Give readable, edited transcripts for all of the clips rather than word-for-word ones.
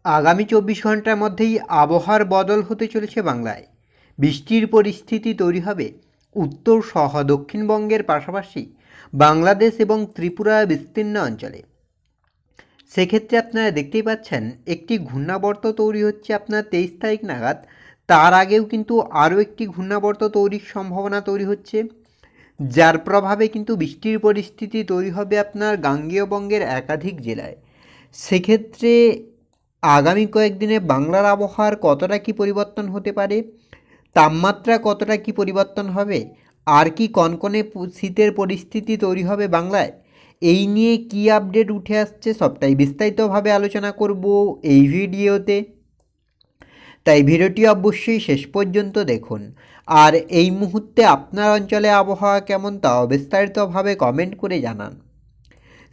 আগামী ২৪ ঘন্টার মধ্যেই আবহাওয়ার বদল হতে চলেছে বাংলায়। বৃষ্টির পরিস্থিতি তৈরি হবে উত্তর সহ দক্ষিণবঙ্গের পাশাপাশি বাংলাদেশ এবং ত্রিপুরা বিস্তীর্ণ অঞ্চলে। সেক্ষেত্রে আপনারা দেখতেই পাচ্ছেন একটি ঘূর্ণাবর্ত তৈরি হচ্ছে আপনার ২৩ তারিখ নাগাদ। তার আগেও কিন্তু আরও একটি ঘূর্ণাবর্ত তৈরির সম্ভাবনা তৈরি হচ্ছে, যার প্রভাবে কিন্তু বৃষ্টির পরিস্থিতি তৈরি হবে আপনার গাঙ্গেয় বঙ্গের একাধিক জেলায়। সেক্ষেত্রে আগামী কয়েকদিনে বাংলার আবহাওয়ার কতটা কি পরিবর্তন হতে পারে, তাপমাত্রা কতটা কি পরিবর্তন হবে, আর কি কনকনে শীতের পরিস্থিতি তৈরি হবে বাংলায়, এই নিয়ে কি আপডেট উঠে আসছে সবটাই বিস্তারিতভাবে আলোচনা করব এই ভিডিওতে। তাই ভিডিওটি অবশ্যই শেষ পর্যন্ত দেখুন। আর এই মুহূর্তে আপনার অঞ্চলে আবহাওয়া কেমন তাও বিস্তারিতভাবে কমেন্ট করে জানান।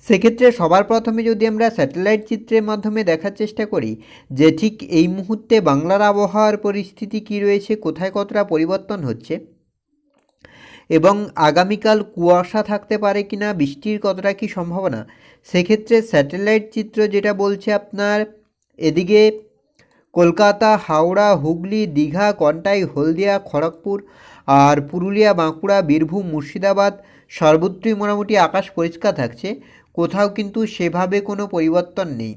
সেক্ষেত্রে সবার প্রথমে যদি আমরা স্যাটেলাইট চিত্রের মাধ্যমে দেখার চেষ্টা করি যে ঠিক এই মুহূর্তে বাংলার আবহাওয়ার পরিস্থিতি কী রয়েছে, কোথায় কতটা পরিবর্তন হচ্ছে এবং আগামীকাল কুয়াশা থাকতে পারে কিনা, বৃষ্টির কতটা কি সম্ভাবনা, সেক্ষেত্রে স্যাটেলাইট চিত্র যেটা বলছে আপনার এদিকে কলকাতা, হাওড়া, হুগলি, দীঘা, কন্টাই, হলদিয়া, খড়গপুর আর পুরুলিয়া, বাঁকুড়া, বীরভূম, মুর্শিদাবাদ সর্বত্রই মোটামুটি আকাশ পরিষ্কার থাকছে, কোথাও কিন্তু সেভাবে কোনো পরিবর্তন নেই।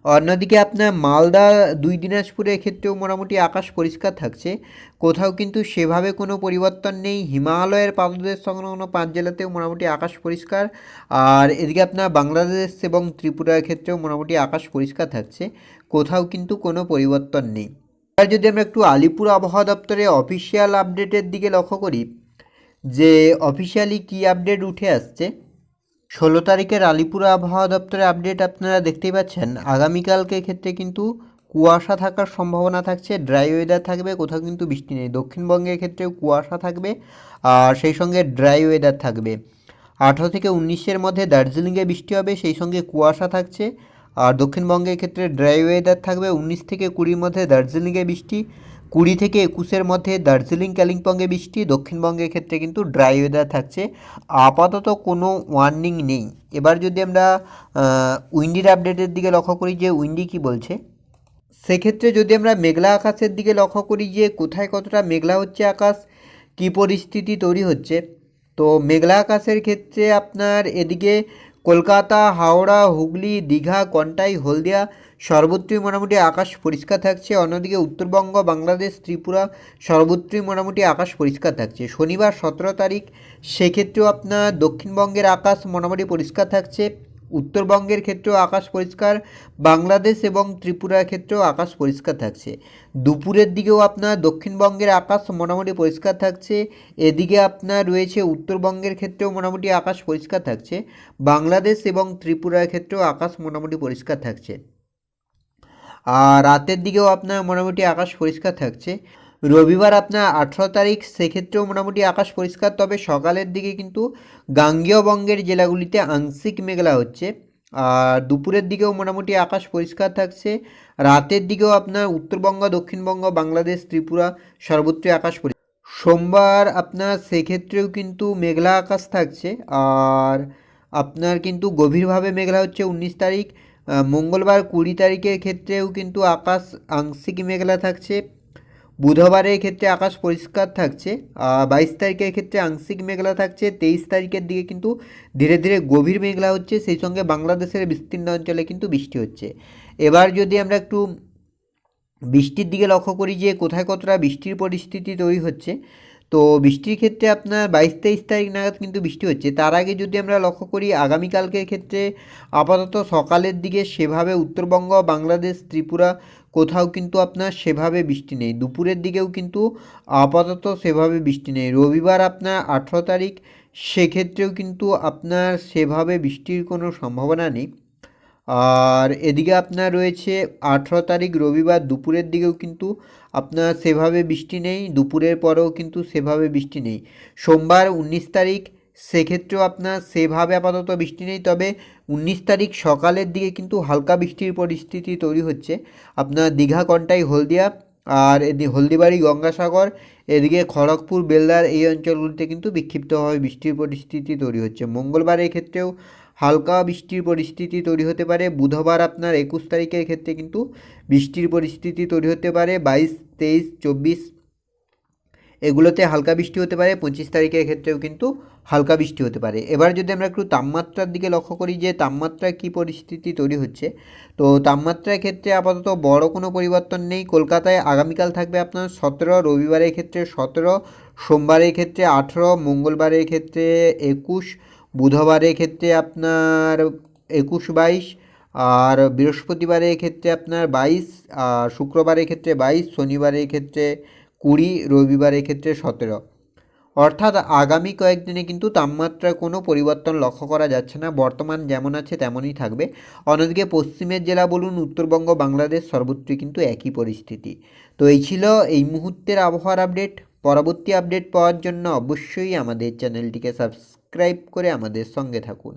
অন্যদিকে আপনার মালদা, দুই দিনাজপুরের ক্ষেত্রেও মোটামুটি আকাশ পরিষ্কার থাকছে, কোথাও কিন্তু সেভাবে কোনো পরিবর্তন নেই। হিমালয়ের পাদদেশ সংলগ্ন 5 জেলাতেও মোটামুটি আকাশ পরিষ্কার। আর এদিকে আপনার বাংলাদেশ এবং ত্রিপুরার ক্ষেত্রেও মোটামুটি আকাশ পরিষ্কার থাকছে, কোথাও কিন্তু কোনো পরিবর্তন নেই। এবার যদি আমরা একটু আলিপুর আবহাওয়া দপ্তরের অফিসিয়াল আপডেটের দিকে লক্ষ্য করি যে অফিসিয়ালি কী আপডেট উঠে আসছে, 16 তারিখের আলিপুর আবহাওয়া দপ্তরের আপডেট আপনারা দেখতেই পাচ্ছেন। আগামীকালকে ক্ষেত্রে কিন্তু কুয়াশা থাকার সম্ভাবনা থাকছে, ড্রাই ওয়েদার থাকবে, কোথাও কিন্তু বৃষ্টি নেই। দক্ষিণবঙ্গের ক্ষেত্রেও কুয়াশা থাকবে আর সেই সঙ্গে ড্রাই ওয়েদার থাকবে। 18 থেকে 19-এর মধ্যে দার্জিলিংয়ে বৃষ্টি হবে, সেই সঙ্গে কুয়াশা থাকছে। আর দক্ষিণবঙ্গের ক্ষেত্রে ড্রাই ওয়েদার থাকবে। 19 থেকে 20-র মধ্যে দার্জিলিংয়ে বৃষ্টি, 20 থেকে 21-এর মধ্যে দার্জিলিং, কালিম্পংয়ে বৃষ্টি। দক্ষিণবঙ্গের ক্ষেত্রে কিন্তু ড্রাই ওয়েদার থাকছে, আপাতত কোনো ওয়ার্নিং নেই। এবার যদি আমরা উইন্ডির আপডেটের দিকে লক্ষ্য করি যে উইন্ডি কী বলছে, সেক্ষেত্রে যদি আমরা মেঘলা আকাশের দিকে লক্ষ্য করি যে কোথায় কতটা মেঘলা হচ্ছে আকাশ, কী পরিস্থিতি তৈরি হচ্ছে, তো মেঘলা আকাশের ক্ষেত্রে আপনার এদিকে কলকাতা, হাওড়া, হুগলি, দীঘা, কন্টাই, হলদিয়া সর্বত্রই মোটামুটি আকাশ পরিষ্কার থাকছে। অন্যদিকে উত্তরবঙ্গ, বাংলাদেশ, ত্রিপুরা সর্বত্রই মোটামুটি আকাশ পরিষ্কার থাকছে। শনিবার 17 তারিখ সেক্ষেত্রেও আপনার দক্ষিণবঙ্গের আকাশ মোটামুটি পরিষ্কার থাকছে, উত্তরবঙ্গের ক্ষেত্রেও আকাশ পরিষ্কার, বাংলাদেশ এবং ত্রিপুরার ক্ষেত্রেও আকাশ পরিষ্কার থাকছে। দুপুরের দিকেও আপনার দক্ষিণবঙ্গের আকাশ মোটামুটি পরিষ্কার থাকছে, এদিকে আপনার রয়েছে উত্তরবঙ্গের ক্ষেত্রেও মোটামুটি আকাশ পরিষ্কার থাকছে, বাংলাদেশ এবং ত্রিপুরার ক্ষেত্রেও আকাশ মোটামুটি পরিষ্কার থাকছে। আর রাতের দিকেও আপনার মোটামুটি আকাশ পরিষ্কার থাকছে। রবিবার আপনার 18 তারিখ সেক্ষেত্রেও মোটামুটি আকাশ পরিষ্কার, তবে সকালের দিকে কিন্তু গাঙ্গেয় বঙ্গের জেলাগুলিতে আংশিক মেঘলা হচ্ছে। আর দুপুরের দিকেও মোটামুটি আকাশ পরিষ্কার থাকছে, রাতের দিকেও আপনার উত্তরবঙ্গ, দক্ষিণবঙ্গ, বাংলাদেশ, ত্রিপুরা সর্বত্রই আকাশ পরিষ্কার। সোমবার আপনার সেক্ষেত্রেও কিন্তু মেঘলা আকাশ থাকছে, আর আপনার কিন্তু গভীরভাবে মেঘলা হচ্ছে 19 তারিখ। মঙ্গলবার 20 তারিখের ক্ষেত্রেও কিন্তু আকাশ আংশিক মেঘলা থাকছে। বুধবারের ক্ষেত্রে আকাশ পরিষ্কার থাকছে, 22 তারিখের ক্ষেত্রে আংশিক মেঘলা থাকছে। 23 তারিখের দিকে কিন্তু ধীরে ধীরে গভীর মেঘলা হচ্ছে, সেই সঙ্গে বাংলাদেশের বিস্তীর্ণ অঞ্চলে কিন্তু বৃষ্টি হচ্ছে। এবার যদি আমরা একটু বৃষ্টির দিকে লক্ষ্য করি যে কোথায় কতটা বৃষ্টির পরিস্থিতি তৈরি হচ্ছে, তো বৃষ্টির ক্ষেত্রে আপনার 22-23 তারিখ নাগাদ কিন্তু বৃষ্টি হচ্ছে। তার আগে যদি আমরা লক্ষ্য করি আগামীকালকের ক্ষেত্রে আপাতত সকালের দিকে সেভাবে উত্তরবঙ্গ, বাংলাদেশ, ত্রিপুরা কোথাও কিন্তু আপনার সেভাবে বৃষ্টি নেই। দুপুরের দিকেও কিন্তু আপাতত সেভাবে বৃষ্টি নেই। রবিবার আপনার 18 তারিখ সেক্ষেত্রেও কিন্তু আপনার সেভাবে বৃষ্টির কোনো সম্ভাবনা নেই। আর এদিকে আপনার রয়েছে 18 তারিখ রবিবার দুপুরের দিকেও কিন্তু আপনার সেভাবে বৃষ্টি নেই, দুপুরের পরেও কিন্তু সেভাবে বৃষ্টি নেই। সোমবার 19 তারিখ সেক্ষেত্রেও আপনার সেভাবে আপাতত বৃষ্টি নেই, তবে 19 তারিখ সকালের দিকে কিন্তু হালকা বৃষ্টির পরিস্থিতি তৈরি হচ্ছে আপনার দীঘা, কন্টাই, হলদিয়া আর হলদিবাড়ি, গঙ্গাসাগর, এদিকে খড়গপুর, বেলদার এই অঞ্চলগুলিতে কিন্তু বিক্ষিপ্তভাবে বৃষ্টির পরিস্থিতি তৈরি হচ্ছে। মঙ্গলবারের ক্ষেত্রেও হালকা বৃষ্টির পরিস্থিতি তৈরি হতে পারে। বুধবার আপনার 21 তারিখের ক্ষেত্রে কিন্তু বৃষ্টির পরিস্থিতি তৈরি হতে পারে। 22, 23, 24 এগুলোতে হালকা বৃষ্টি হতে পারে। 25 তারিখের ক্ষেত্রেও কিন্তু হালকা বৃষ্টি হতে পারে। এবার যদি আমরা একটু তাপমাত্রার দিকে লক্ষ্য করি যে তাপমাত্রায় কী পরিস্থিতি তৈরি হচ্ছে, তো তাপমাত্রার ক্ষেত্রে আপাতত বড় কোনো পরিবর্তন নেই। কলকাতায় আগামীকাল থাকবে আপনার 17, রবিবারের ক্ষেত্রে 17, সোমবারের ক্ষেত্রে 18, মঙ্গলবারের ক্ষেত্রে 21, বুধবারের ক্ষেত্রে আপনার 21, 22, আর বৃহস্পতিবারের ক্ষেত্রে আপনার 22, আর শুক্রবারের ক্ষেত্রে 22, শনিবারের ক্ষেত্রে 20, রবিবারের ক্ষেত্রে 17। অর্থাৎ আগামী কয়েকদিনে কিন্তু তাপমাত্রায় কোনো পরিবর্তন লক্ষ্য করা যাচ্ছে না, বর্তমান যেমন আছে তেমনই থাকবে। অন্যদিকে পশ্চিমের জেলা বলুন, উত্তরবঙ্গ, বাংলাদেশ সর্বত্রই কিন্তু একই পরিস্থিতি। তো এই ছিল এই মুহূর্তের আবহাওয়ার আপডেট। পরবর্তী আপডেট পাওয়ার জন্য অবশ্যই আমাদের চ্যানেলটিকে সাবস্ক্রাইব করে আমাদের সঙ্গে থাকুন।